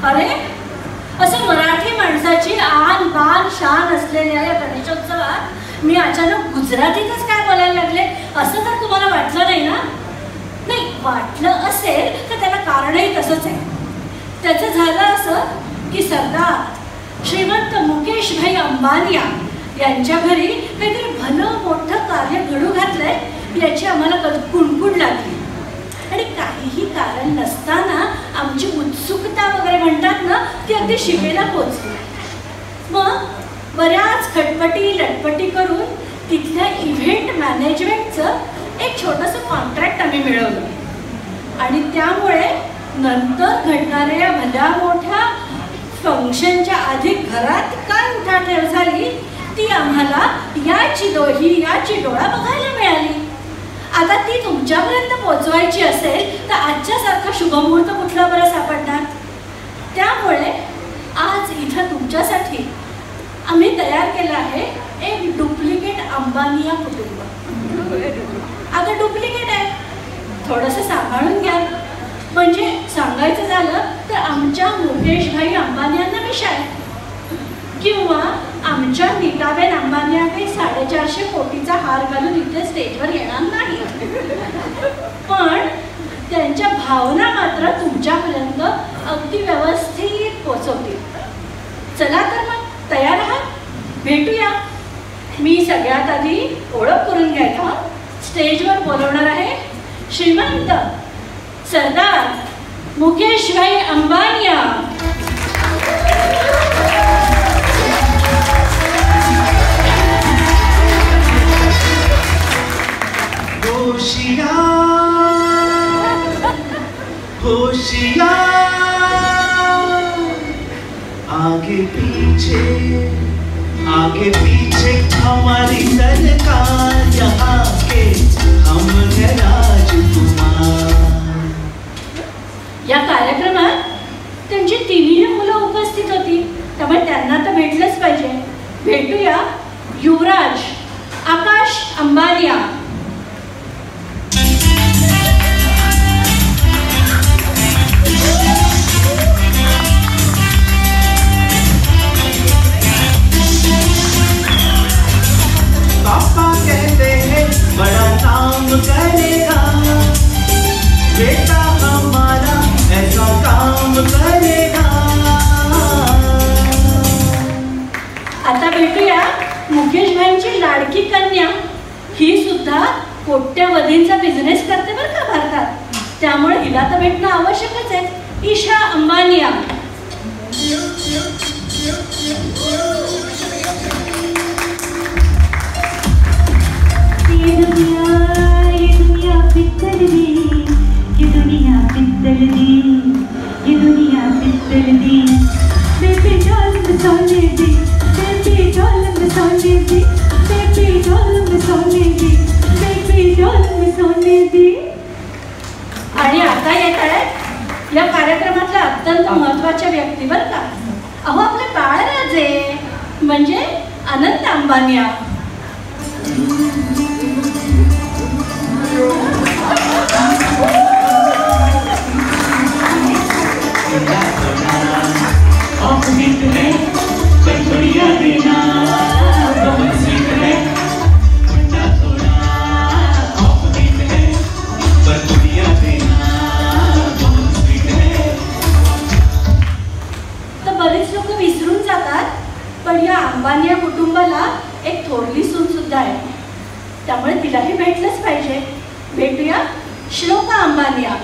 अरे असं मराठी माणसाची आन बान शान असलेल्या या गणेशोत्सवात मी अचानक गुजरातीतच काय बोलायला लागले असं तर तुम्हाला वाटलं नाही ना? नाही, वाटलं असेल तर त्याला कारणही तसंच आहे. त्याचं झालं असं की सरदार श्रीमंत मुकेशभाई अंबानिया यांच्या घरी काहीतरी भलं मोठं कार्य घडू घातलंय याची आम्हाला कुणकुण लागली आणि काहीही कारण नसताना आमची उत्सुकता वगैरे म्हणतात ना ती अगदी शिमेला पोचली. मग बऱ्याच खटपटी लटपटी करून तिथल्या इव्हेंट मॅनेजमेंटचं एक छोटंसं कॉन्ट्रॅक्ट आम्ही मिळवलं आणि त्यामुळे नंतर घडणाऱ्या या भल्या मोठ्या फंक्शनच्या आधी घरात काय उठाठेव झाली ती आम्हाला याची डोळा बघायला मिळाली. आता ती तुमच्यापर्यंत पोचवायची असेल तर आजच्यासारखा शुभमुहूर्त कुठला बरं सापडणार? त्यामुळे आज इथं तुमच्यासाठी आम्ही तयार केलं आहे एक डुप्लिकेट अंबानिया कुटुंब. आता डुप्लिकेट आहे, थोडंसं सांभाळून घ्या. म्हणजे सांगायचं झालं तर आमच्या मुकेशभाई अंबानियांना विषय किंवा आमच्या नीताबेन अंबानिया काही 450 कोटीचा हार घालून इथे स्टेजवर येणार नाही, पण त्यांच्या भावना मात्र तुमच्यापर्यंत अगदी व्यवस्थित पोचवतील. चला तर मग तयार आहात? भेटूया. मी सगळ्यात आधी ओळख करून घ्यायला स्टेजवर बोलवणार आहे श्रीमंत सरदार मुकेशभाई अंबानिया. होशियार होशियार आगे पीछे हमारी सरकार, यहाँ के हम हैं राजकुमार. या कार्यक्रमात त्यांची तिन्ही मुलं उपस्थित होती, त्यामुळे त्यांना तर भेटलंच पाहिजे. भेटूया युवराज आकाश अंबानिया. पापा कहते हैं बड़ा काम करेगा, बेटा हमारा ऐसा काम करेगा. आता भेटूया मुकेशभाईंची लाडकी कन्या. ही सुद्धा कोट्यवधींचा बिझनेस करते बरं का भारतात, त्यामुळे हिला तर भेटणं आवश्यकच आहे. ईशा अंबानिया. ये दुनिया पित्तल दी, ये दुनिया पित्तल दी, ये दुनिया पित्तल दी. बेबी डॉल में सोने दी, बेबी डॉल में सोने दी, बेबी डॉल में सोने दी, बेबी डॉल में सोने दी. आणि आता येत आहेत या कार्यक्रमातल्या अत्यंत महत्त्वाच्या व्यक्ती बरं का. अहो आपले बाळराजे म्हणजे अनंत अंबानिया. तर बरेच लोक विसरून जातात, पण या अंबानिया कुटुंबाला एक थोरली सून सुद्धा आहे, त्यामुळे तिलाही भेटलंच पाहिजे. भेटूया श्लोका अंबानिया.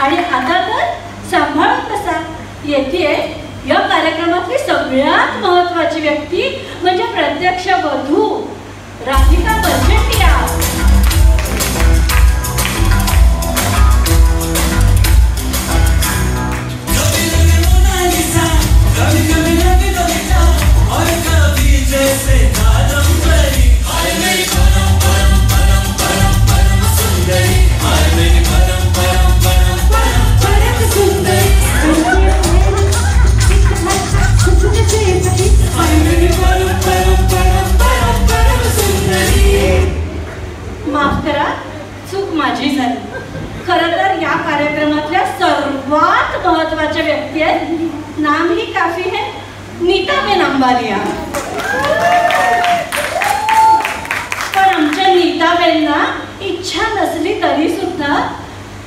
आणि आता तर सांभाळून बसा. येते या कार्यक्रमातली सगळ्यात महत्त्वाची व्यक्ती म्हणजे प्रत्यक्ष वधू राधिका बर्जटिया. महत्वाच्या व्यक्ती आहेत. नाम ही काफी है, नीताबेन अंबानिया. पण आमच्या नीताबेनना इच्छा नसली तरी सुद्धा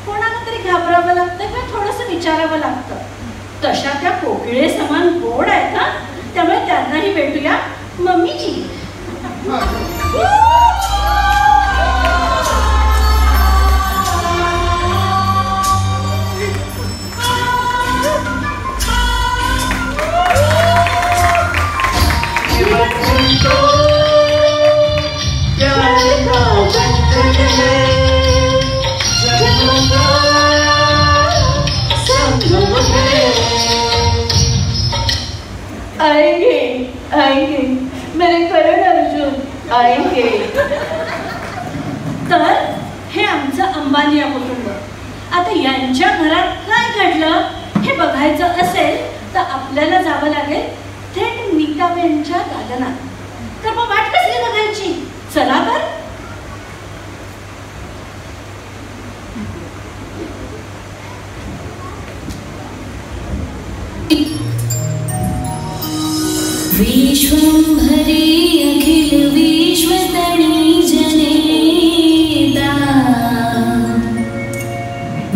कोणाला तरी घाबरावं लागतं किंवा थोडंसं विचारावं लागतं. तशा त्या कोकिळे समान गोड आहेत ना, त्यामुळे त्यांनाही भेटूया मम्मीजी. आएंगे आएंगे मेरे करण अर्जुन आएंगे. तर हे आमचं अंबानिया कुटुंब. आता यांच्या घरात काय घडलं हे बघायचं असेल तर आपल्याला जावं लागेल थेट नीताबेनच्या दालनात. तर मग वाट कसली बघायची, चला तर. विश्वंभरी अखिल विश्वतणी जनेता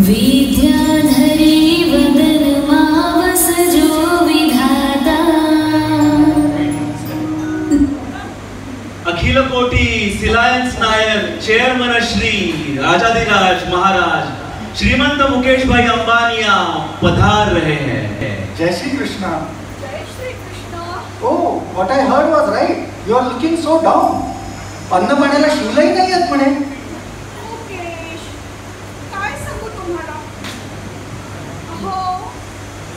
विद्याधरी वदन मावस जो विधाता. अखिल कोटी सिलायन्स नायक चेअरमन श्री राजाधिराज महाराज श्रीमंत मुकेश भाई अंबानिया पधार रहे हैं. जय Shri Krishna. Oh, what I heard was right. You are looking so down. अन्न पाण्याला शिवलंही नाही आहेत म्हणे. मुकेश, काय सांगू तुम्हाला? हो,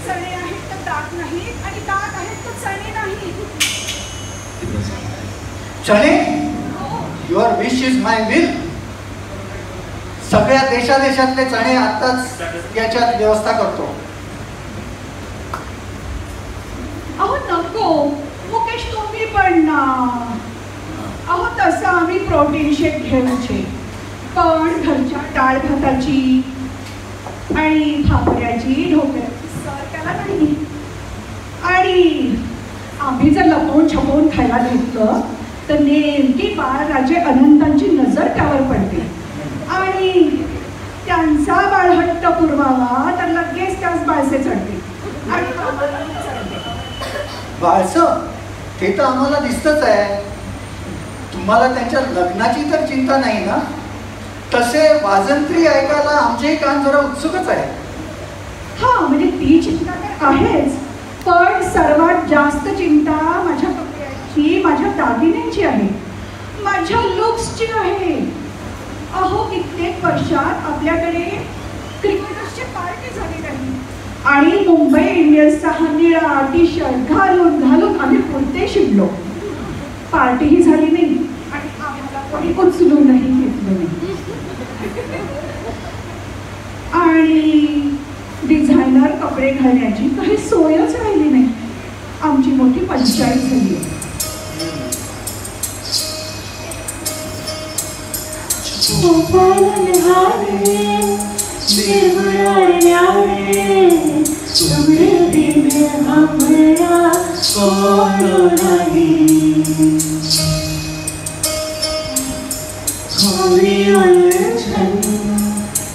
चणे आहेत तर दात नाहीत आणि दात आहेत तर चणे नाहीत. चणे? Your wish is my will. सगळ्या देशादेशातले चणे आताच याच्यात व्यवस्था करतो. अहो नको मुकेश, तुम्ही पण ना. अहो तसं आम्ही प्रोटीन शेक घ्यायचे, पण घरच्या डाळ भाताची आणि फाफड्याची ढोकळ्याची सर त्याला नाही. आणि आम्ही जर लपवून छपवून खायला घेतलं तर नेमकी बाळराजे अनंतांची नजर त्यावर पडते आणि त्यांचा बाळहट्ट पुरवावा तर लगेच त्याच बाळसे चढते आणि बाळसं ते तर आम्हाला दिसतच आहे. तुम्हाला त्यांच्या लग्नाची तर चिंता नाही ना? तसे वाजंत्री ऐकायला आमचेही कान जरा उत्सुकच आहे. हा म्हणजे ती चिंता तर आहेच, पण सर्वात जास्त चिंता माझ्या कपड्याची, माझ्या दागिन्यांची आहे, माझ्या लुक्सची आहे. अहो कित्येक वर्षात आपल्याकडे क्रिकेटर्सची पार्टी झाली नाही आणि मुंबई इंडियन्सचा हा निळा टी शर्ट घालून घालून आम्ही पुरते शिडलो. पार्टीही झाली नाही आणि आम्हाला कोणी उचलूनही घेतलं नाही. आणि डिझायनर कपडे घालण्याची काही सोयच राहिली नाही. आमची मोठी पंचायत झाली. तुम्हारे बिन हमारा कौन नहीं. हमारी उलझन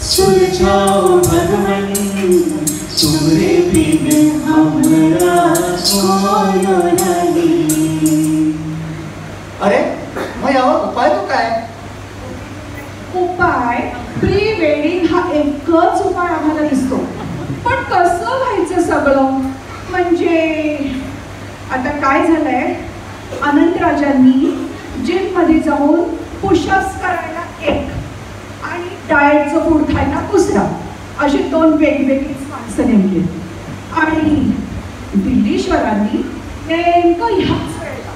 सुलझाओ भगवन, तुम्हारे बिन हमारा कौन नहीं. अरे मग यावर उपाय तो काय? उपाय प्री वेडिंग हा एकच उपाय आम्हाला दिसतो. पण कसं व्हायचं सगळं? म्हणजे आता काय झालंय, अनंतराजांनी जिम मध्ये जाऊन पुशअप्स करायला एक आणि डाएटचं फूड खायला दुसरा, अशी दोन वेगवेगळीच माणसं नेमली. आणि दिल्लीश्वरांनी नेमकं ह्याच वेळेला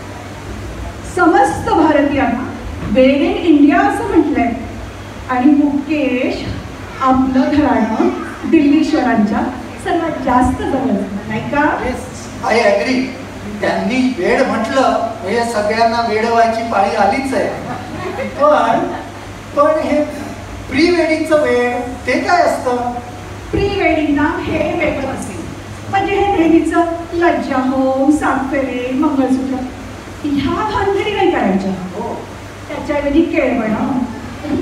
समस्त भारतीयांना मेड इन इंडिया असं म्हटलंय. आणि मुकेश आपलं घराणं दिल्लीश्वरांच्या सर्वात जास्त जवळ नाही का? I agree. त्यांनी वेड म्हटलं म्हणजे सगळ्यांना वेड व्हायची पाळी आलीच आहे. पण हे प्री वेडिंगचं वेळ ते काय असतं? प्री वेडिंग ना हे वेगळं असेल. म्हणजे हे नेहमीचं लज्जा होम, सातफेरे, मंगळसूत्र ह्या भानगडी नाही करायच्या. हो. त्याच्याऐवजी केळवणं,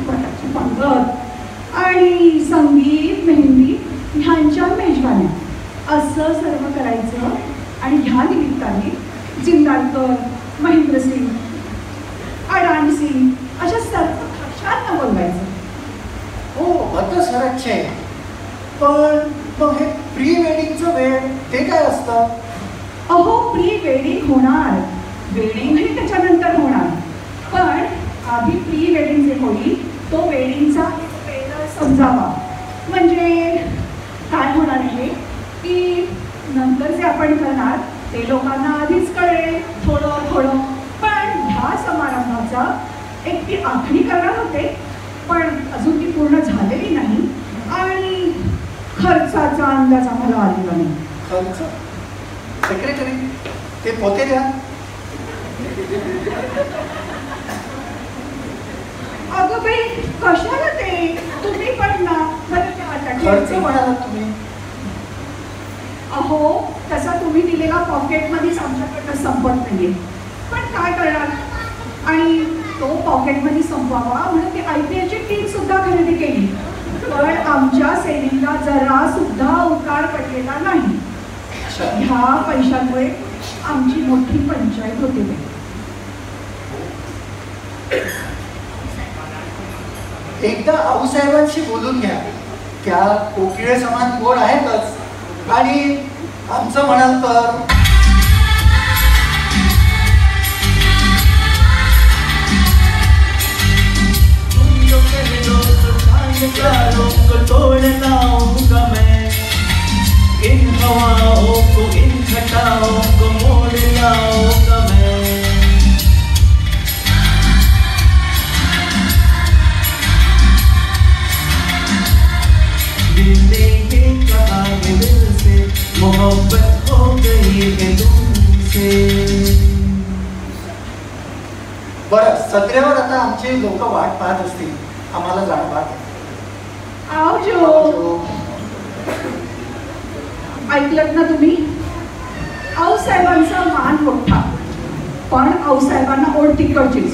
प्रकारची पंगत आणि संगीत, मेहंदी ह्यांच्या मेजवान्या असं सर्व करायचं. आणि ह्या निमित्ताने जिंदालकर, महेंद्रसिंग, अडाणसिंग अशा सर्व भाषांना बोलवायचं. हो बद्द सरच आहे. पण मग हे प्री वेडिंगचं वेळ ते काय असतं? अहो प्री वेडिंग होणार, वेडिंगही त्याच्यानंतर होणार, पण आधी प्री वेडिंग जे होईल तो वेडिंगचा वेळ समजावा. म्हणजे काय होणार आहे की नंतर जे आपण करणार ते लोकांना आधीच कळेल थोडं थोडं. पण ह्या समारंभाचा एक ती आखणी करणार होते, पण अजून ती पूर्ण झालेली नाही आणि खर्चाचा अंदाज आम्हाला आलेला नाही. खर्च? सेक्रेटरी ते पोते द्या. अगं बाई कशाला ते, तुम्ही पण ना खर्च म्हणाला तुम्ही. अहो तसा तुम्ही दिलेला पॉकेटमध्येच आमच्याकडनं संपत नाहीये, पण काय करणार. आणि तो पॉकेटमध्ये संपवावा म्हणून ती IPL ची टीम सुद्धा खरेदी केली, पण आमच्या सेविंगला जरा सुद्धा उतार पडलेला नाही. ह्या पैशांमुळे आमची मोठी पंचायत होते. एकदा आऊसाहेबांशी बोलून घ्या. त्या कोकिळे समान गोड आहेतच. आणि आमचं म्हणाल तर तोड़ लाऊंगा मैं इन हवाओं को, इन घटाओं को मोड़ लाऊंगा मैं. दिल ने ये कहा है दिल से मोहब्बत हो गई है तुमसे. बरं सत्रेवर आता आमचे लोक वाट पाहत असतील, आम्हाला जाणवत. आवजो. ऐकलत ना तुम्ही, आऊसाहेबांचा मान मोठा, पण आऊसाहेबांना ओढ तिकडचीच.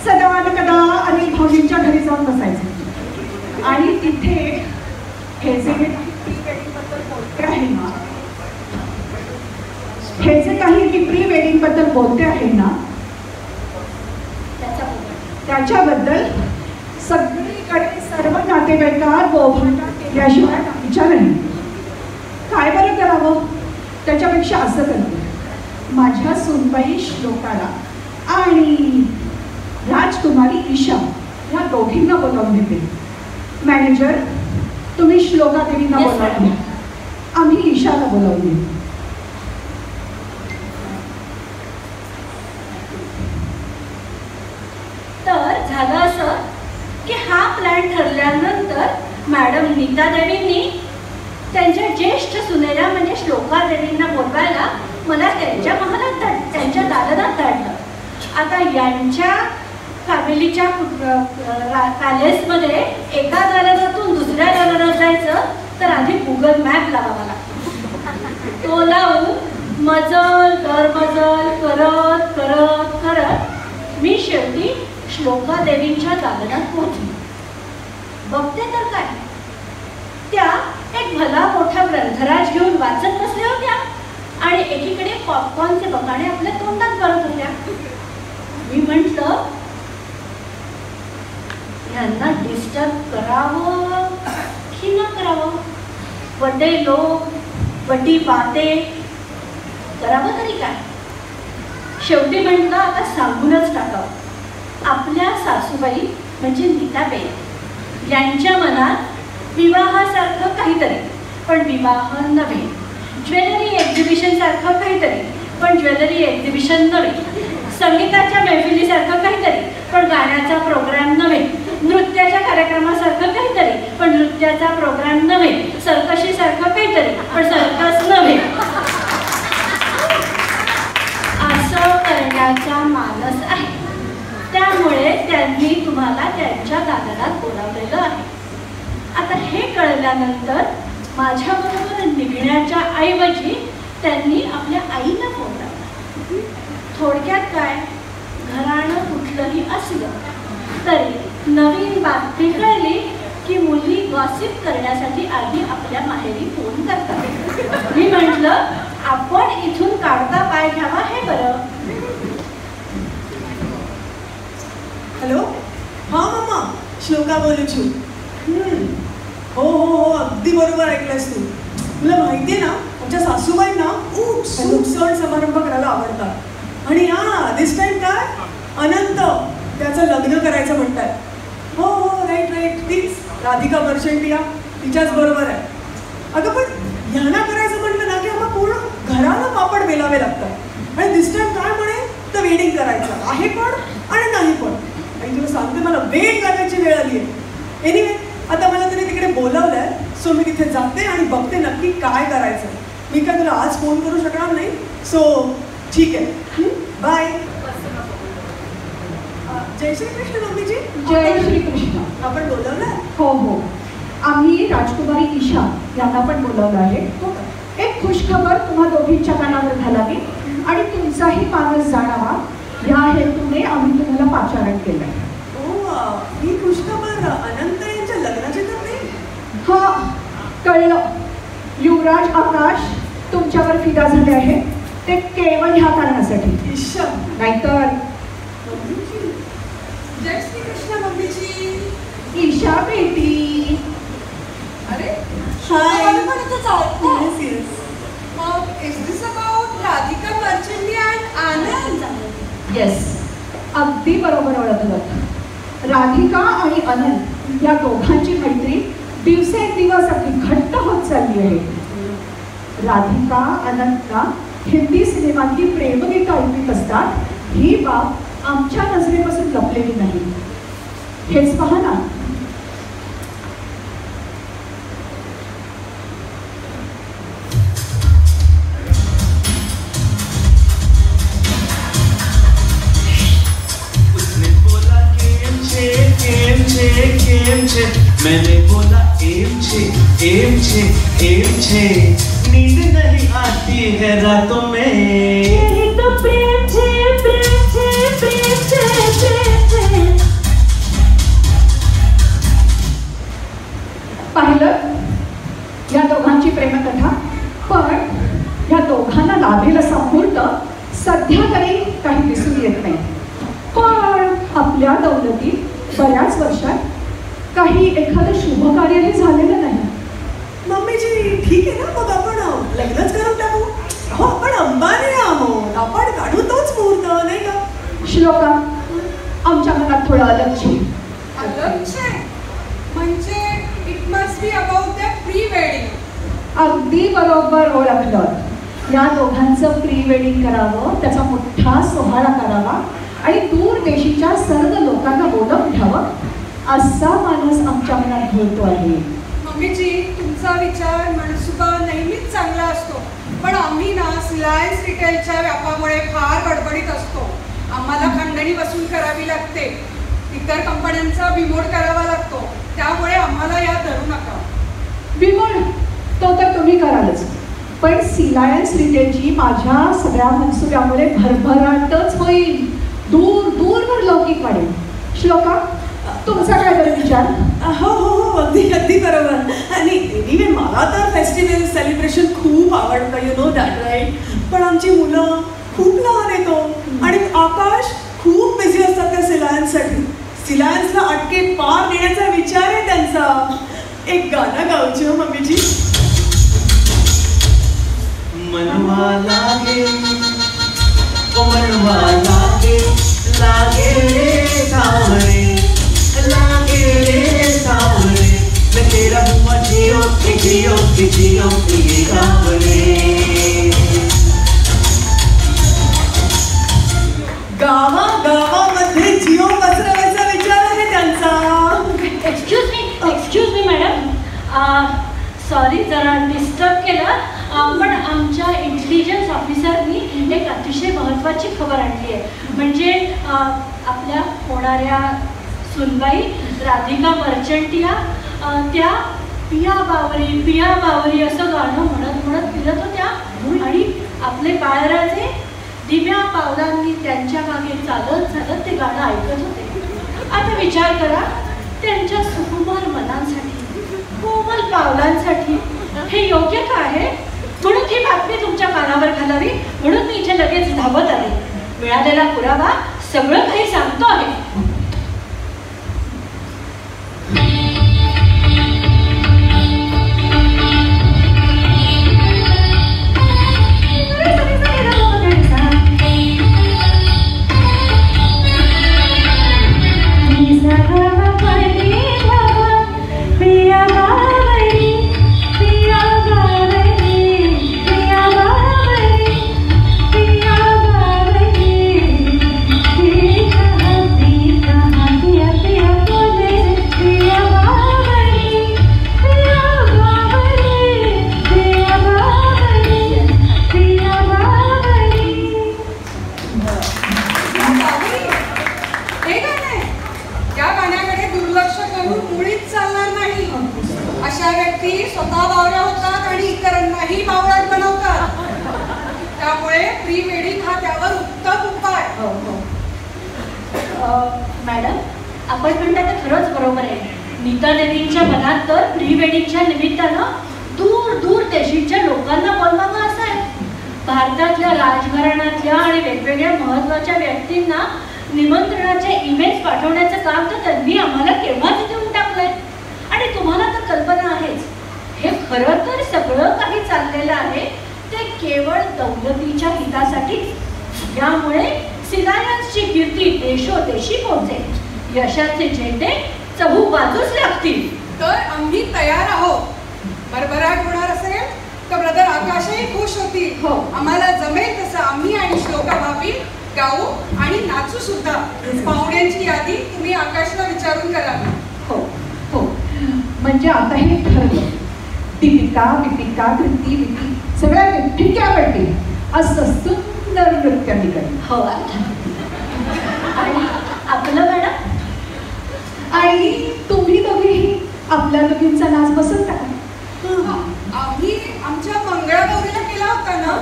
सदा न कदा अनिल भाऊजींच्या घरी जाऊन बसायचे आणि तिथे हे जे बद्दल बोलते आहे ना, हे जे काही प्री वेडिंग बद्दल बोलते आहे ना त्याच्याबद्दल सगळीकडे सर्व नातेवाईकात बोभाटा केल्याशिवाय विचार नाही. काय बरं करावं. त्याच्यापेक्षा असं करते, माझ्या सुनबाई श्लोकाला आणि राजकुमारी ईशा या दोघींना बोलावून घेते. मॅनेजर तुम्ही श्लोका देवींना बोलावून घ्या, आम्ही ईशाला बोलावून घेऊ. तर झालं असं की हा प्लॅन ठरल्यानंतर मॅडम नीता देवींनी त्यांच्या ज्येष्ठ सुनेला म्हणजे श्लोका देवींना बोलवायला मला त्यांच्या महालात त्यांच्या दालनात धाडलं. आता यांच्या फॅमिलीच्या पॅलेसमध्ये एका दालनातून दुसऱ्या दालनात जायचं तर आधी गुगल मॅप लावावा लागतो. तो लावून मजल दर मजल करत करत करत मी शेवटी श्लोका देवींच्या दालनात पोहोचली. बघते तर काय, त्या एक भला मोठा ग्रंथराज घेऊन वाचत बसल्या होत्या आणि एकीकडे पॉपकॉर्नचे बकाणे आपल्या तोंडात भरत होत्या. मी म्हटलं यांना डिस्टर्ब करावं की न करावं. बडे लोक, बडी बाते, करावं तरी काय. शेवटी म्हटलं आता सांगूनच टाकावं. आपल्या सासूबाई म्हणजे नीताबाई यांच्या मनात विवाहासारखं काहीतरी पण विवाह नव्हे, ज्वेलरी एक्झिबिशन सारखं काहीतरी पण ज्वेलरी एक्झिबिशन नव्हे, संगीताच्या मैफिलीसारखं काहीतरी पण गाण्याचा प्रोग्राम नव्हे, नृत्याच्या कार्यक्रमासारखं काहीतरी पण नृत्याचा प्रोग्राम नव्हे, सर्कशीसारखं काहीतरी पण सर्कस नव्हे, असं करण्याचा मानस आहे. त्यामुळे त्यांनी तुम्हाला त्यांच्या दालनात बोलावलेलं आहे. आता हे कळल्यानंतर माझ्याबरोबर निघण्याच्या ऐवजी त्यांनी आपल्या आईला फोन लावला. थोडक्यात काय, घराणं कुठलंही असलं तरी नवीन बातमी कळली की मुली गॉसिप करण्यासाठी आधी आपल्या माहेरी फोन करतात. मी म्हटलं आपण इथून काढता पाय घ्यावा हे बरं. हॅलो, हां मम्मा, श्लोका बोलू छू. हो हो हो, अगदी बरोबर ऐकलंस तू. तुला माहिती आहे ना, आमच्या सासूबाईंना खूप सण समारंभ करायला आवडतात. आणि दिस टाइम काय, अनंत त्याचं लग्न करायचं म्हणतात. हो हो, राईट राईट, तीच राधिका मर्चंटिया, तिच्याच बरोबर आहे. अगं पण ह्यांना करायचं म्हटलं ना की आम्हाला पूर्ण घराला पापड बेलावे लागतात. आणि दिस टाइम काय म्हणे तर वेडिंग करायचं आहे पण आणि नाही पण. आणि तुला सांगते मला वेळ लागायची वेळ आली आहे. एनिवे, आता मला तरी तिकडे बोलावलंय, सो मी तिथे जाते आणि बघते नक्की काय करायचं. मी काय तुला आज फोन करू शकणार नाही, सो ठीक आहे, बाय. जय श्री कृष्ण मम्मीजी. जय श्री कृष्ण. आपण बोलवलंय? हो हो, आम्ही राजकुमारी ईशा यांना पण बोलवलं आहे. एक खुशखबर तुम्हा दोघींच्या कानावर घालावी आणि तुमचाही मानस जाणावा या हेतूने आम्ही तुम्हाला पाचारण केलंय. ही खुशखबर अनंत यांच्या लग्नाची तर नाही? हा, कळलं. युवराज आकाश तुमच्यावर फिदा झाले आहे, ते केवळ ह्या कारणासाठी. ईशा नाहीतर. जय श्री कृष्ण मम्मीजी. ईशा बेटी. अरे हाय. Yes, yes. Is this about Radhika Marchandia and Anand? Yes, अगदी बरोबर ओळखलं. राधिका आणि अनंत या दोघांची मैत्री दिवसेंदिवस अगदी घट्ट होत चालली आहे. राधिका अनंतला हिंदी सिनेमातली प्रेमगीतं ऐकत असतात, ही बाब आमच्या नजरेपासून लपलेली नाही. हेच पहा ना. मैंने बोला एम छे, नींद नहीं आती है रातों में. यही तो प्रेम छे, प्रेम छे, प्रेम छे, प्रेम छे. पाहिलं या दोघांची प्रेमकथा. पण या दोघांना लाभेल असा मुहूर्त सध्या तरी काही दिसून येत नाही. पण आपल्या दौलतीत बऱ्याच वर्षात काही एखादं शुभ कार्यही झालेलं नाही. मम्मीजी, ठीक आहे ना, मग आपण लग्नच करून टाकू. हो, आपण अंबानी आहोत, आपण काढू तोच मुहूर्त, नाही का? श्लोका, आमच्या मनात थोडं अलग छे. म्हणजे it must be about the pre wedding. अगदी बरोबर ओळखलं. या दोघांचं प्री वेडिंग करावं, त्याचा मोठा सोहळा करावा आणि दूर देशीच्या सर्व लोकांना बोलवून घ्यावं असा मानस आमच्या मनात घोळतो आहे. मम्मीजी, तुमचा विचार मनसुबा नेहमीच चांगला असतो, पण आम्ही ना रिलायन्स रिटेलच्या व्यापामुळे फार गडबडीत असतो. आम्हाला खंडणी वसूल करावी लागते, इतर कंपन्यांचा बिमोड करावा लागतो, त्यामुळे आम्हाला या धरू नका. बिमोड तो तर तुम्ही करालच, पण रिलायन्स रिटेलची माझ्या सगळ्या मनसुब्यामुळे भरभराटच होईल. दूर दूरवर लौकिक वाढेल. श्लोका, तुमचा काय बरं विचार? हो हो हो, अगदी अगदी बरोबर. आणि एनिवे मला तर फेस्टिवल सेलिब्रेशन खूप आवडतं, यू नो दॅट राईट. पण आमची मुलं खूप लहान येतो आणि आकाश खूप बिझी असतात त्या सिलायन्ससाठी. सिलायन्सला अटके पार देण्याचा विचार आहे त्यांचा. एक गाणं गावची हो मम्मीजी. मनवा लागे, मनवा लागे, लागे रे सावरे, लागे रे सावरे, मैं तेरा हुआ जियो के जियो के जियो के ये गावरे. गावागावामध्ये जिओ पसरवायचा विचार आहे त्यांचा. एक्सक्यूज मी मॅडम, सॉरी जरा डिस्टर्ब केलं, पण आमच्या इंटेलिजन्स ऑफिसरनी एक अतिशय महत्त्वाची खबर आणली आहे. म्हणजे आपल्या होणाऱ्या सुनबाई राधिका मर्चंटिया त्या पिया बावरी असं गाणं म्हणत म्हणत फिरत होत्या पावलांनी त्यांच्या मागे चालत चालत ते गाणं ऐकत होते. आता विचार करा, त्यांच्या सुकुमार मनांसाठी, कोमल पावलांसाठी हे योग्य का आहे? म्हणून ही बातमी तुमच्या कानावर घालावी म्हणून मी इथे लगेच धावत आले. मिळालेला पुरावा सगळं काही सांगतो आहे. मॅडम, आपण म्हणता तर खरंच बरोबर आहे. नीता देवींच्या मनात तर प्री वेडिंगच्या निमित्तानं दूर दूर देशीच्या लोकांना बोलवावं असं आहे. भारतातल्या राजघराण्यातल्या आणि वेगवेगळ्या महत्वाच्या व्यक्तींना निमंत्रणाचे ईमेल्स पाठवण्याचं काम तर त्यांनी आम्हाला केव्हाच देऊन टाकलंय. आणि तुम्हाला तर कल्पना आहेच, हे खरं तर सगळं काही चाललेलं आहे ते केवळ दौलतीच्या हितासाठी. यामुळे सिलायन्सची कीर्ती देशोदेशी पोहोचेल, यशाचे झेंडे चहू बाजूच लागतील. तर आम्ही तयार आहोत. भरभराट होणार असेल तर ब्रदर आकाशही खुश होतील. हो, आम्हाला जमेल तसं आम्ही आणि श्लोका भाभी गाऊ आणि नाचू सुद्धा. पाहुण्यांची यादी तुम्ही आकाशला विचारून करावी. हो हो, म्हणजे आता हे ठरलं. दीपिका, विपिका, कृती, विपी सगळ्या ठिक्या पडतील असं सुंदर नृत्य निघेल. हो, आणि आपलं मॅडम, आणि तुम्ही दोघेही आपल्या दोघींचा नाच बसत का? आम्ही आमच्या मंगळागौरीला केला होता ना,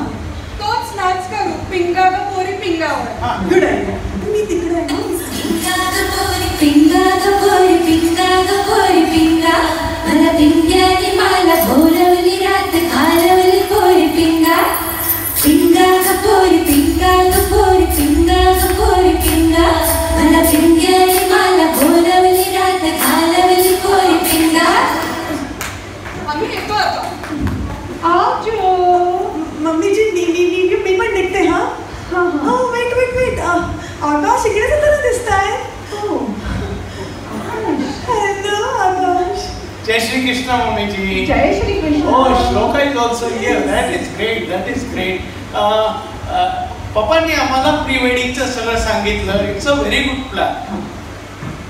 तोच नाच करू. पिंगा ग पोरी पिंगावर. गुड आहे. तुम्ही तिकडे आहे ना. पिंगा ग पोरी पिंगा ग पोरी पिंगा, मला पिंग्याने मला बोलवली रात घालवली पोरी पिंगा. पिंगा ग पोरी पिंगा ग पोरी पिंगा ग पोरी पिंगा, मला पिंग्याने मला बोलवली रात घालवली पोरी पिंगा. आम्ही येतो आता. आजो मम्मीजी मी पण निघते. हा हा, वेट वेट वेट, आकाश इकडेच येताना दिसताय. हॅलो आकाश. जय श्री कृष्ण मम्मीजी. जय Shri Krishna. Oh, Shloka is also here. That is great. That is great. पप्पांनी आम्हाला प्री वेडिंगचं सगळं सांगितलं. It's a very good plan.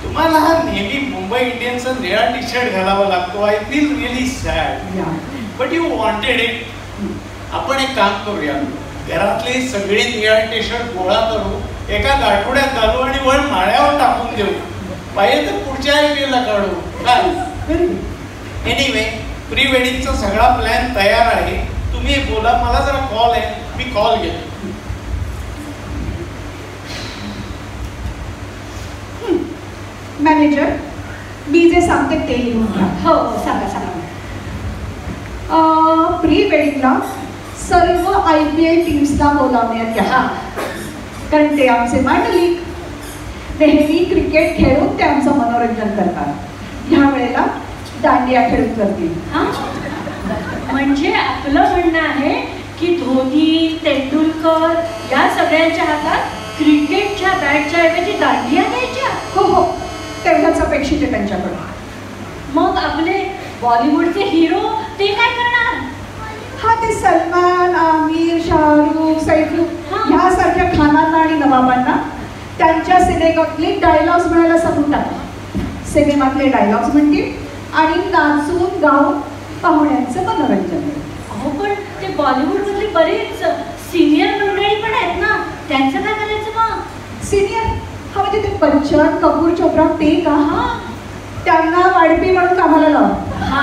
तुम्हाला हा नेहमी मुंबई इंडियन्सचा निळा टी शर्ट घालावा लागतो. I feel really sad, but you wanted it. आपण एक काम करूया, घरातले सगळे निळा टी शर्ट गोळा करू, एका गाठोड्यात घालू आणि वर माळ्यावर टाकून देऊ. पाहिजे तर पुढच्या वेळेला काढू. काय एनिवे, प्री वेडिंगचा सगळा प्लॅन तयार आहे. तुम्ही बोला, मला जरा कॉल आहे, मी कॉल घेतो. मॅनेजर, मी जे सांगते ते लिहून घ्या. हो सांगा सांगा. प्री वेडिंगला सर्व IPL टीम्सला बोलावण्यात या, कारण ते आमचे मांडलिक. नेहमी क्रिकेट खेळून ते आमचं मनोरंजन करतात. ह्या वेळेला दांडिया खेळून करतील. म्हणजे आपलं म्हणणं आहे की धोनी, तेंडुलकर या सगळ्यांच्या हातात क्रिकेटच्या बॅटच्या ऐवजी दांडिया द्यायच्या. हो हो, तेवढंच अपेक्षित आहे त्यांच्याकडून. मग आपले बॉलिवूडचे हिरो ते काय करणार? हा, ते सलमान, आमिर, शाहरुख, सैफ ह्यासारख्या खानांना आणि नवाबांना त्यांच्या सिनेमातले डायलॉग्स म्हणायला सांगून टाका. सिनेमातले डायलॉग्स म्हणतील आणि नाचून गाऊन पाहुण्यांचं मनोरंजन होईल. अहो, पण ते बॉलिवूडमधली बरीच सिनियर मंडळी पण आहेत ना, त्यांचं काय करायचं मग? सिनियर हा म्हणजे ते बच्चन, कपूर, चोप्रा ते का? हा, त्यांना वाढपी म्हणून कामाला लावा. हा,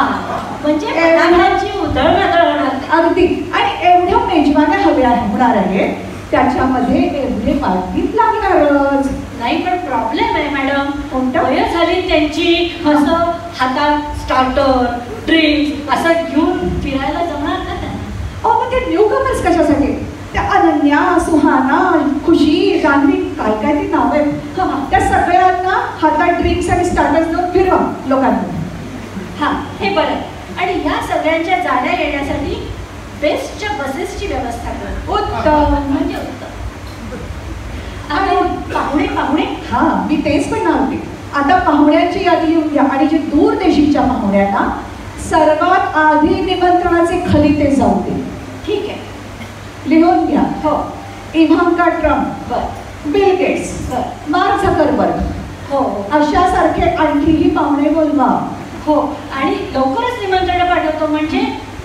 म्हणजे पदार्थांची उधळमाधळ होणार. अगदी. आणि एवढ्या मेजवान्या हव्या होणार आहे त्याच्यामध्ये एवढे पार्टीत लागणारच. नाही पण प्रॉब्लेम आहे मॅडम. कोणता? वय झाली त्यांची. असं हातात स्टार्टर ड्रिंक्स असं घेऊन फिरायला जमणार का त्यांना? अहो मग ते न्यू कमर्स कशासाठी? त्या अनन्या, सुहाना, खुशी, जान्हवी, काय काय ती नाव आहेत, त्या सगळ्यांना हातात ड्रिंक्स आणि स्टार्टर्स देऊन फिरवा लोकांना. हा हे बरं. आणि या सगळ्यांच्या जाण्या येण्यासाठी बेस्टच्या बसेसची व्यवस्था कर. उत्तम. म्हणजे उत्तम. आणि पाहुणे हा मी तेच म्हणणार होते. आता पाहुण्यांची यादी लिहून घ्या आणि जे दूर देशीच्या पाहुण्यांना सर्वात आधी निमंत्रणाचे खलिते जाऊ दे. ठीक आहे. लिहून घ्या. हो. Ivanka Trump, Bill Gates, Mark Zuckerberg, हो अशा सारखे आणखीही पाहुणे बोलवा. हो आणि लवकरच निमंत्रण पाठवतो म्हणजे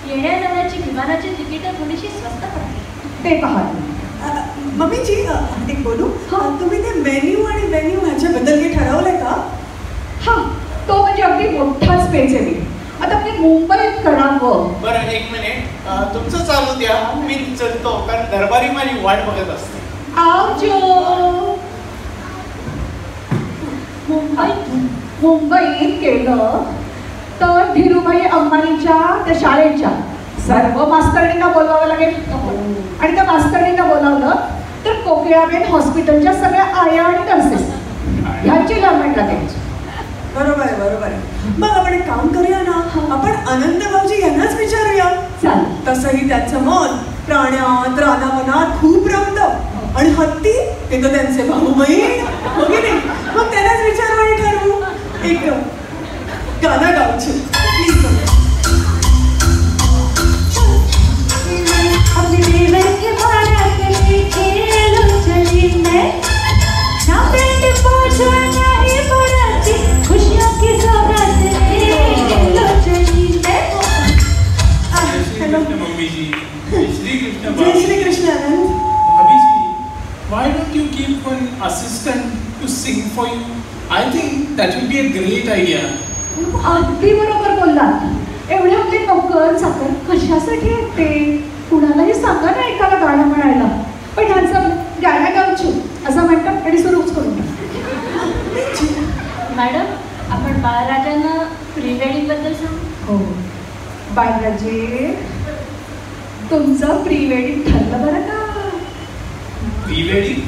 येण्या जाण्याची विमानाची तिकीटं थोडीशी स्वस्त पडतील. ते पहा. मम्मीजी एक बोलू. तुम्ही ते मेन्यू आणि व्हेन्यू ह्याच्याबद्दल काही ठरवलंय का? हा तो म्हणजे अगदी मोठाच पेज आहे. आता मी मुंबईत करावं. बरं एक मिनिट तुमचं चालू द्या, मी चलतो कारण दरबारी माझी वाट बघत असते. आवजो. मुंबईत केलं तर धीरूभाई अंबानीच्या त्या शाळेच्या सर्व मास्तरणींना बोलवावं लागेल. आणि त्या मास्तरणींना बोलावलं तर कोकिळाबेन हॉस्पिटलच्या सगळ्या आया आणि नर्सेस ह्यांची गव्हर्नमेंट लागेल. बरोबर आहे, बरोबर आहे. मग आपण एक काम करूया ना, आपण अनंत भाऊजी यांनाच विचारूया. चालेल. तसंही त्याचं मन प्राण्यात रानावनात खूप रमतं. आणि हत्ती ते तर त्यांचे भाऊ बहीण हो की नाही. मग त्यांनाच विचारू आणि ठरवू. एक गाणं गावचं please. Why don't you keep one assistant to sing for you? I think that will be a great idea. अगदी बरोबर बोललात. एवढे आपले नोकर चाकर कशासाठी आहेत ते? कुणालाही सांगा ना एकाला गाणं म्हणायला. पण ह्यांचं गाणं गावची असं म्हणतात आणि सुरूच करून मॅडम आपण बाळराजांना प्री वेडिंग बद्दल सांगू. हो बाळराजे तुमचं प्री वेडिंग ठरलं बरं का? Pre wedding?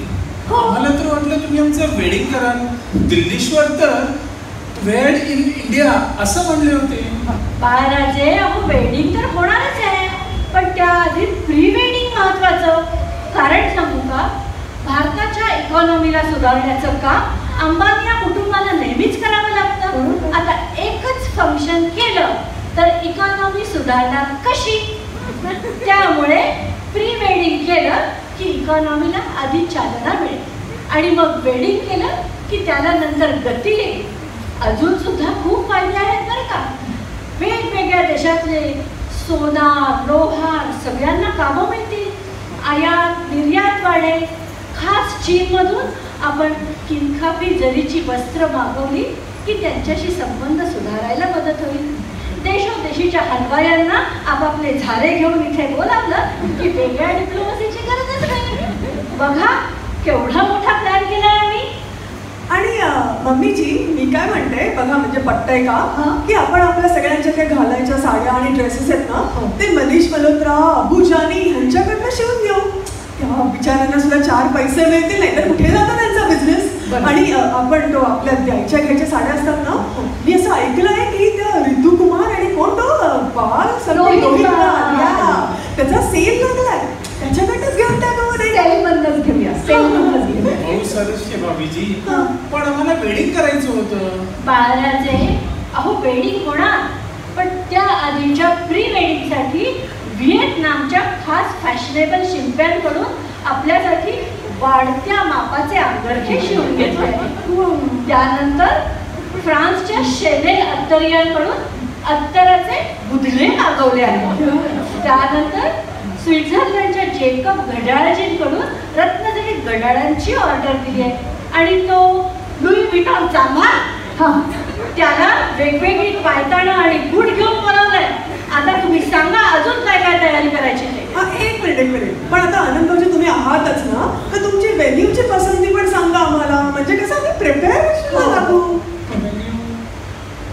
आम्हाला तर वाटलं तुम्ही आमचं वेडिंग कराल. दिल्लीश्वर तर वेड इन इंडिया असं म्हणले होते. बाळराजे अहो वेडिंग तर होणारच आहे पण त्याआधी प्री वेडिंग महत्वाचं. कारण सांगू का, भारताच्या इकॉनॉमीला सुधारण्याचं काम अंबानी या कुटुंबाला नेहमीच करावं लागतं. आता एकच फंक्शन केलं तर इकॉनॉमी सुधारणार कशी? त्यामुळे प्री वेडिंग केलं की इकॉनॉमीला आधी चालना मिळेल आणि मग वेडिंग केलं की त्याला नंतर गती येईल. अजून सुद्धा खूप फायदे आहेत बरं का. वेगवेगळ्या देशातले सोना लोहार सगळ्यांना कामं मिळतील. आयात निर्यात वाढेल. खास चीनमधून आपण किनखापी जरीची वस्त्र मागवली की त्यांच्याशी संबंध सुधारायला मदत होईल. देशोदेशीच्या हलवायांना आपापले झारे घेऊन इथे बोलावलं की वेगळ्या डिप्लोमसीची गरजच नाही. बघा केवढा मोठा प्लॅन केलाय आम्ही. आणि मम्मीजी मी काय म्हणते बघा, म्हणजे पटतंय का की आपण आपल्या सगळ्यांच्या त्या घालायच्या साड्या आणि ड्रेसेस आहेत ना ते मनीष मल्होत्रा, अबुजानी ह्यांच्याकडनं शिवून घेऊ. त्या बिचाऱ्यांना सुद्धा 4 पैसे मिळतील, नाही तर कुठे जातो त्यांचा बिझनेस. आणि आपण तो आपल्या द्यायच्या घ्यायच्या साड्या असतात ना, मी असं ऐकलंय की त्या ऋतू कुमार आणि कोण तो बाल त्याचा सेल लागलाय, त्याच्याकडनंच घेऊन टाकू. सेलमधनंच घेऊया. भाभीजी पण आम्हाला वेडिंग करायचं होतं. बाळराजे अहो वेडिंग होणार पण त्या आधीच्या प्री वेडिंगसाठी व्हिएतनामच्या खास फॅशनेबल शिंप्यांकडून आपल्यासाठी वाढत्या मापाचे अंगरखे शिवून घेतले. त्यानंतर फ्रान्सच्या शेनेल अत्तरियांकडून अत्तराचे बुधले मागवले आहेत. त्यानंतर स्वित्झर्लंडच्या जेकब घड्याळजींकडून रत्नजडित घड्याळांची ऑर्डर दिली आहे. आणि तो लुई विटॉन चांभार त्याला वेगवेगळी पायताणं आणि बूट घेऊन बनवलंय. आता तुम्ही सांगा अजून काय काय तयारी करायची ते. एक मिनिट पण आता आनंद भाऊजी तुम्ही आहात आहातच ना, तर तुमची व्हेन्यूची पसंती पण सांगा आम्हाला, म्हणजे कसं आम्ही प्रिपेअर लागू.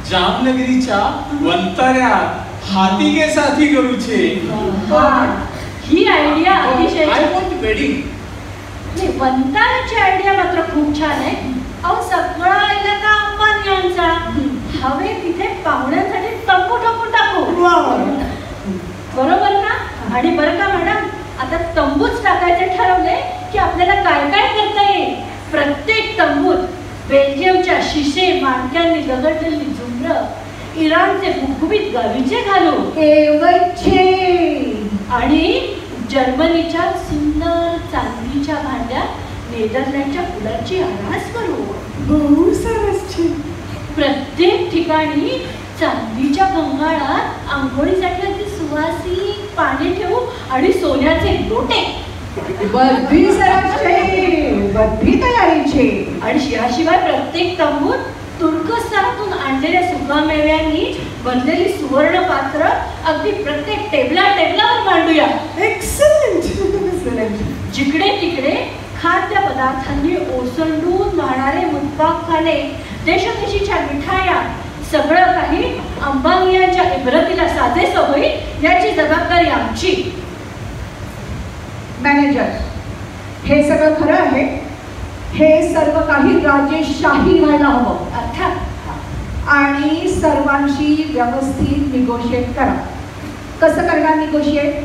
जामनगरीच्या वंताऱ्यात हाती के साथी करूचे. ही आयडिया अतिशय आय वॉन्ट वेडिंग. नाही, वंताऱ्याची आयडिया मात्र खूप छान आहे. अहो सगळा इलाका अंबानी यांचा. हवे तिथे पाहुण्यांसाठी तंबू ठोकून टाकू. बरोबर ना? आणि बरं का मॅडम, आता तंबूच टाकायचे ठरवले की आपल्याला काय काय करता येईल. प्रत्येक तंबूत बेल्जियमच्या शिशे माणक्यांनी लगडलेली झुंबर, इराणचे गुबगुबीत गालीचे घालू आणि जर्मनीच्या सुंदर चांदीच्या भांड्यात नेदरलँडच्या फुलांची आरास करू. प्रत्येक ठिकाणी चांदीच्या गंगाळात आंघोळीसाठी अगदी सुवासिक पाणी ठेवू आणि सोन्याचे लोटे. आणि याशिवाय प्रत्येक तंबूत तुर्कस्तानातून आणलेल्या सुकामेव्यांनी बनलेली सुवर्ण पात्र अगदी प्रत्येक टेबलावर मांडूया. एक्सलंट. जिकडे तिकडे खाद्य पदार्थांनी ओसंडून वाहणारे मुतपाकखाने, देशोदेशीच्या मिठाया, सगळं काही अंबानियांच्या इब्रतीला साजेसं होईल याची जबाबदारी आमची. मॅनेजर, हे सगळं खरं आहे. हे सर्व काही राजेशाही व्हायला हवं. अर्थात. आणि सर्वांशी व्यवस्थित निगोशिएट करा. कसं करणार निगोशिएट?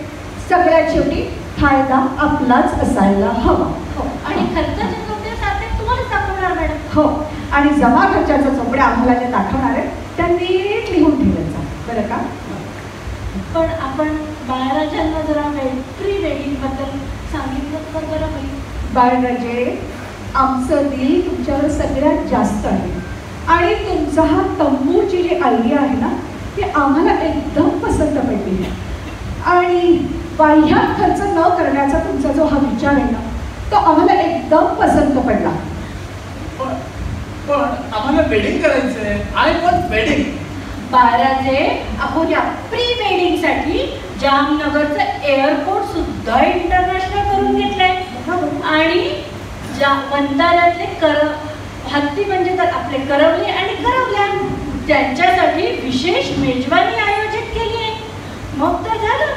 सगळ्यात शेवटी फायदा आपलाच असायला हवा. हो. आणि खर्चाचे चोपडे सारखे तुम्हालाच दाखवणार मॅडम. हो. आणि जमा खर्चाच्या चोपड्या आम्हाला जे दाखवणार आहेत त्या नीट लिहून ठेवायचा, बरं का? पण आपण बाळराजांना जरा प्री वेडिंग बद्दल सांगितलं तर बरं होईल. बाळराजे, आमचं दिल तुमच्यावर सगळ्यात जास्त आहे. आणि तुमचा हा तंबूची जी आयडिया आहे ना, ती आम्हाला एकदम पसंत पडली. आणि बाह्यात खर्च न करण्याचा तुमचा जो हा विचार आहे ना, तो आम्हाला एकदम पसंत पडला. पण आम्हाला वेडिंग करायचंय. I want wedding. बाळराजे, आपण या प्री वेडिंग साठी जामनगरचं एअरपोर्ट सुद्धा इंटरनॅशनल करून घेतलंय. आणि वंताऱ्यातले हत्ती म्हणजे तर आपले करवले आणि करवल्या, त्यांच्यासाठी विशेष मेजवानी आयोजित केली आहे. मग तर झालं.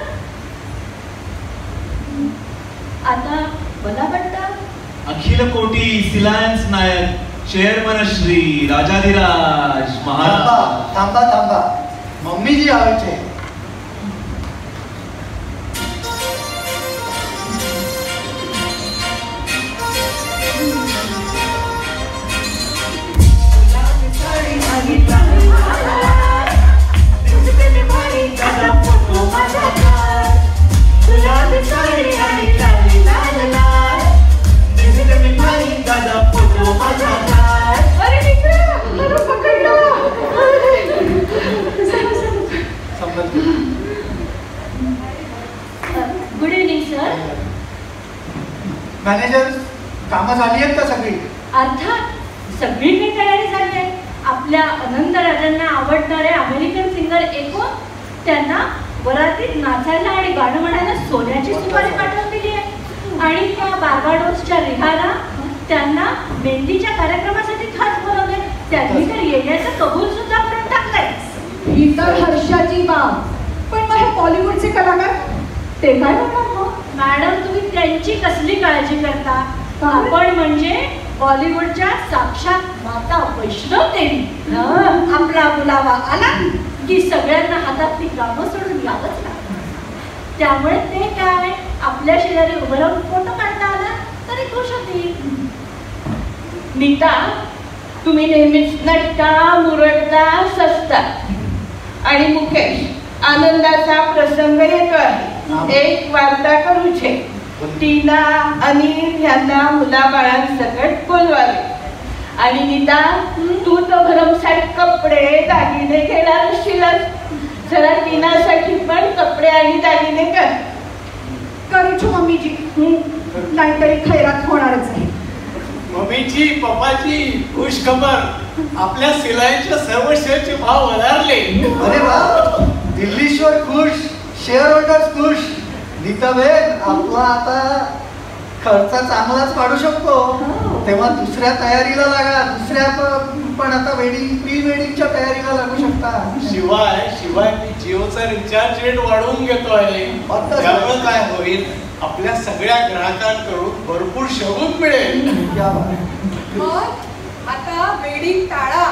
आता मला वाटतं अखिल कोटी सिलायन्स नायक चेअरमन श्री राजाधिराज महाराज. थांबा. मम्मीजी आवायचे. Good evening sir. मॅनेजर, कामं झाली आहेत का सगळी? अर्थात सगळीकडे तयारी झाली आहे. आपल्या अनंत राजांना आवडणारे अमेरिकन सिंगर ऐकून त्यांना वरातीत नाचायला आणि गाणं म्हणायला सोन्याची सुपारी पाठवून दिली आहे. आणि त्या बार्बाडोसच्या रिहाना त्यांना मेहंदीच्या कार्यक्रमासाठी खास बोलवले. त्यांनी तर येण्याचं कबूल सुद्धा करून टाकलंय. ही तर हर्षाची बाब. पण मग हे बॉलिवूडचे कलाकार ते काय म्हणतात? मॅडम, तुम्ही त्यांची कसली काळजी करता? आपण म्हणजे बॉलिवूडच्या साक्षात माता वैष्णव देवी. आपला बुलावा आला की सगळ्यांना हातातली कामं सोडून यावंच लागतं. त्यामुळे ते काय आपल्या शेजारी उभं राहून फोटो काढता आला तरी खुश होती. नीता, तुम्ही नेहमीच नटता, मुरडता, सजता. आणि मुकेश, आनंदाचा प्रसंग येतो आहे. एक वार्ता करूचे. टीना, अनिल यांना मुलाबाळांसकट बोलवावे. आणि नीता, तू तो भरमसाठ कपडे दागिने घेणार असशीलच. जरा टीनासाठी पण कपडे आणि दागिने कर. करूच मम्मीजी, नाहीतरी खैरात होणारच आहे. मम्मीची, पप्पाची खुश खबर. आपल्या सिलाईच्या सर्व शेअरचे भाव वधारले. अरे वा, दिल्लीश्वर खुश, शेअर होल्डर्स खुश. नीताबेन, आपला आता खर्च चांगलाच वाढू शकतो. तेव्हा दुसऱ्या तयारीला लागा. दुसऱ्या पण आता प्री वेडिंगच्या तयारीला लागू शकता. शिवाय मी जिओचा रिचार्ज रेट वाढवून घेतोय. त्यामुळे काय होईल, आपल्या सगळ्या ग्राहकांकडून भरपूर शगुन मिळेल. मग आता वेडिंग टाळा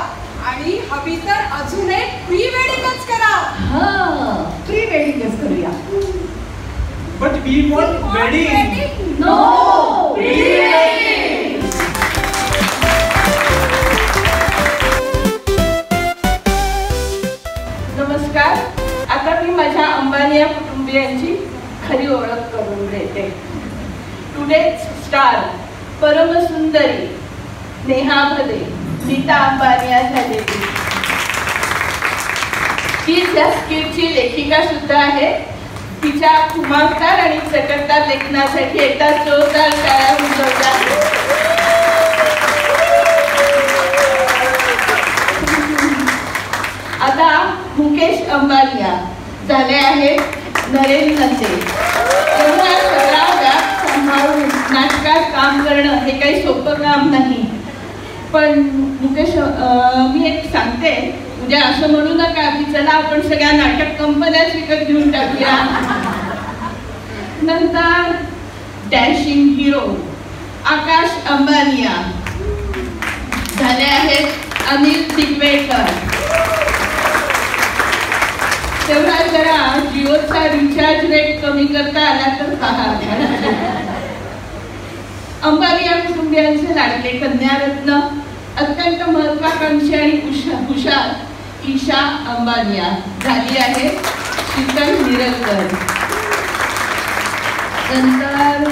आणि हवी तर अजून एक प्री वेडिंगच करा. प्री वेडिंगच करूया. But we want wedding. No, pre wedding. नमस्कार. आता मी माझ्या अंबानी या कुटुंबियांची खरी ओळख करून देते. टुडेज स्टार परमसुंदरी नेहा भदे नीता अंबानी झालेली. ती त्या स्किटची लेखिका सुद्धा आहे. तिच्या खुमाकदार आणि चटकदार लेखनासाठी एकदा जोरदार टाळ्या वाजवल्या. आता मुकेश अंबानिया झाले आहेत नरेंद्र नंदे. एवढा सगळा व्याप सांभाळून नाटकात काम करणं हे काही सोपं काम नाही. पण मुकेश, मी एक सांगते, म्हणजे असं म्हणू नका की चला आपण सगळ्या नाटक कंपन्याच विकत घेऊन टाकूया. नंतर डॅशिंग हिरो आकाश अंबानिया झाले आहेत अनिल दिग्वेकर. तेव्हा जरा जिओचा रिचार्ज रेट कमी करता आला तर पहा. अंबानी या कुटुंबियांचे लाडके कन्यारत्न अत्यंत महत्वाकांक्षी आणि हुशार ईशा अंबानिया झाली आहे शीतल निरलकर. नंतर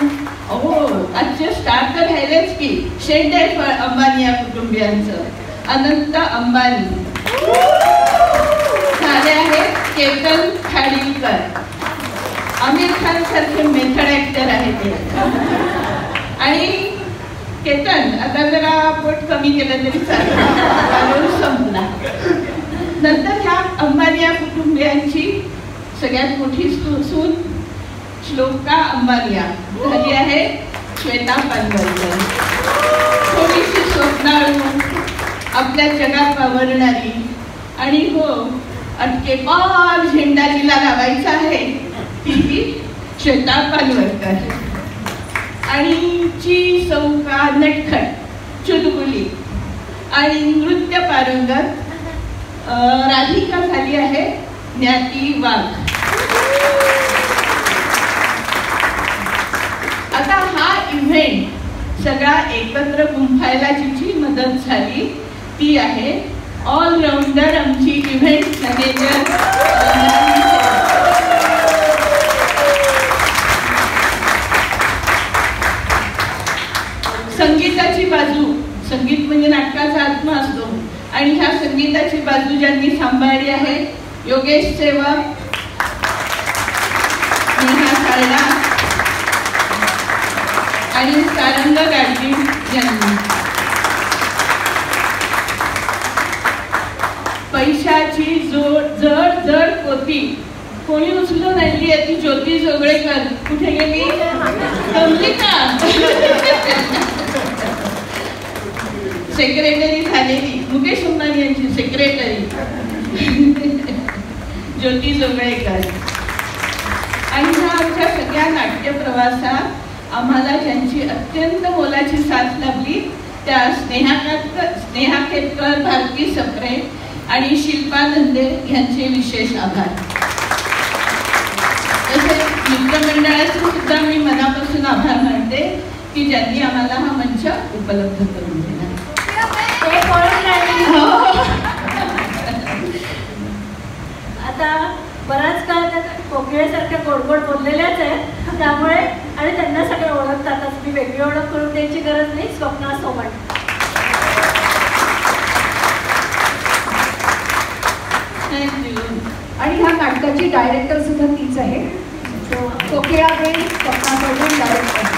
आजचे स्टार तर राहिलेच की शेंडे अंबानी या कुटुंबियांचं अनंत अंबानी झाले आहेत केतन खाडीलकर. आमिर खान सारखे मेथड ऍक्टर आहेत ते. आणि केतन आता जरा पोट कमी केलं तरी चालेल, संपला. नंतर ह्या अंबानी या कुटुंबियांची सगळ्यात मोठी सून श्लोका अंबानिया झाली आहे श्वेता पानगरकर. थोडीशी स्वप्नाळू, आपल्या जगात वावरणारी आणि अटकेपार झेंडा जिला लावायचा आहे ती श्वेता पानगरकर. आणि ची सौका नटखट चुलबुली आणि नृत्य पारंगत राधिका झाली आहे ज्ञाती वाघ. आता हा इव्हेंट सगळा एकत्र गुंफायला जिची मदत झाली ती आहे ऑलराऊंडर आमची इव्हेंट मॅनेजर. संगीताची बाजू, संगीत म्हणजे नाटकाचा आत्मा असतो, आणि ह्या संगीताची बाजू ज्यांनी सांभाळली आहे योगेश सेवक, नेहा सारडा आणि सारंग गाडगी यांनी. पैशाची जड जड पोती कोणी उचलून आणली आहे ती ज्योती जोगळेकर. कुठे गेली? जमली का? सेक्रेटरी झालेली मुकेश अंबानी यांची सेक्रेटरी ज्योती जोगळेकर. आणि ह्या आमच्या सगळ्या नाट्य प्रवासात आम्हाला ज्यांची अत्यंत मोलाची साथ लाभली त्या स्नेहा केतकर, भारती सप्रे आणि शिल्पा नंदे यांचे विशेष आभार. तसेच मित्रमंडळाचे सुद्धा मी मनापासून आभार मानते की ज्यांनी आम्हाला हा मंच उपलब्ध करून दिला. आता बराच काळ त्या कोकिळेसारख्या गोडगोड बोललेल्याच आहेत, त्यामुळे आणि त्यांना सगळं ओळखतातच. मी वेगळी ओळख करून द्यायची गरज नाही. स्वप्ना सोमण. आणि ह्या नाटकाची डायरेक्टर सुद्धा तीच आहे. कोकिळाबाई स्वप्ना सोमण डायरेक्टर.